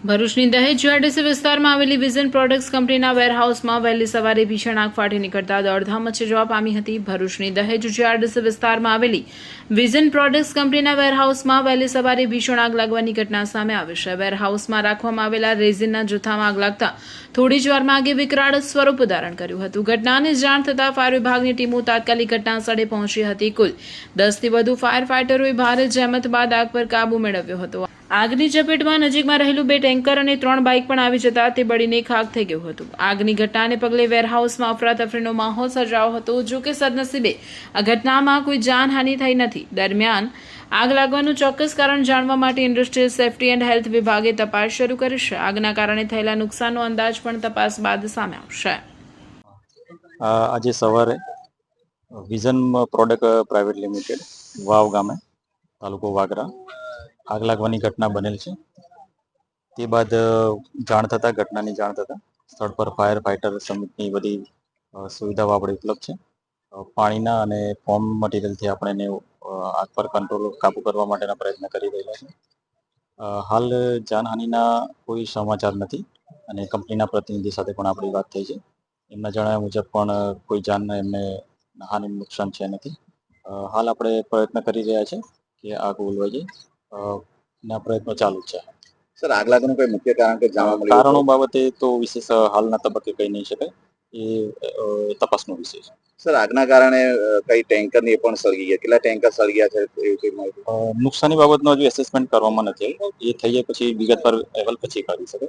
ભરૂચની દહેજ જીઆરડીસી વિસ્તારમાં આવેલી વિઝન પ્રોડક્ટ્સ કંપનીના વેરહાઉસમાં વહેલી સવારે ભીષણ આગ ફાટી નીકળતા દોડધામ મચી જવા પામી હતી. ભરૂચની દહેજ જીઆરડીસી વિસ્તારમાં આવેલી વિઝન પ્રોડક્ટ્સ કંપનીના વેરહાઉસમાં વહેલી સવારે ભીષણ આગ લાગવાની ઘટના સામે આવી છે. વેરહાઉસમાં રાખવામાં આવેલા રેઝિનના જથ્થામાં આગ લાગતા થોડી જ વારમાં આગે વિકરાળ સ્વરૂપ ધારણ કર્યું હતું. ઘટનાની જાણ થતાં ફાયર વિભાગની ટીમો તાત્કાલિક ઘટના સ્થળે પહોંચી હતી. કુલ 10 થી વધુ ફાયર ફાઇટરોએ ભારે જહેમત બાદ આગ પર કાબુ મેળવ્યો હતો. આગની ચપેટમાં નજીકમાં રહેલું 2 ટેન્કર અને 3 બાઇક પણ આવી જતા તે બળીને ખાખ થઈ ગયું હતું. આગની ઘટનાને પગલે વેરહાઉસમાં અફરાતફરીનો માહોલ સર્જાયો હતો. જો કે સદનસીબે આ ઘટનામાં કોઈ જાનહાનિ થઈ નથી. દરમિયાન આગ લાગવાનું ચોક્કસ કારણ જાણવા માટે ઇન્ડસ્ટ્રીયલ સેફ્ટી એન્ડ હેલ્થ વિભાગે તપાસ શરૂ કરી છે. આગના કારણે થયેલા નુકસાનનો અંદાજ પણ તપાસ બાદ સામે આવશે. આજે સવારે વિઝન પ્રોડક્ટ પ્રાઇવેટ લિમિટેડ વાવ ગામે તાલુકો વાગરા આગ લાગવાની ઘટના બનેલ છે. તે બાદ ઘટનાની જાણ થતાં સ્થળ પર ફાયર ફાઇટર સમિતિની બધી સુવિધાઓ આપણે ઉપલબ્ધ છે. પાણીના અને ફોર્મ મટીરિયલથી આપણે આગ પર કાબુ કરવા માટેના પ્રયત્ન કરી રહેલા છે. હાલ જાનહાનિના કોઈ સમાચાર નથી અને કંપનીના પ્રતિનિધિ સાથે પણ આપણી વાત થઈ છે. એમના જણાવ્યા મુજબ પણ કોઈ જાનને એમને હાનિનું નુકસાન છે નથી. હાલ આપણે પ્રયત્ન કરી રહ્યા છે કે આગ ઓલવાઈ જાય ના પ્રયત્નો ચાલુ છે. સર, આગ લાગવાનું કોઈ મુખ્ય કારણ કે જાણવા મળ્યું? કારણો બાબતે તો વિશેષ હાલના તબક્કે કહી નહીં શકાય, એ તપાસનો વિષય છે. સર, આગના કારણે કઈ ટેન્કર ને પણ સળગી ગયા, કેટલા ટેન્કર સળગ્યા છે એવું કઈ માહિતી? નુકસાની બાબતનો હજુ એસેસમેન્ટ કરવામાં નથી. એ થઈ જાય પછી વિગતવાર અહેવાલ પછી કાઢી શકે.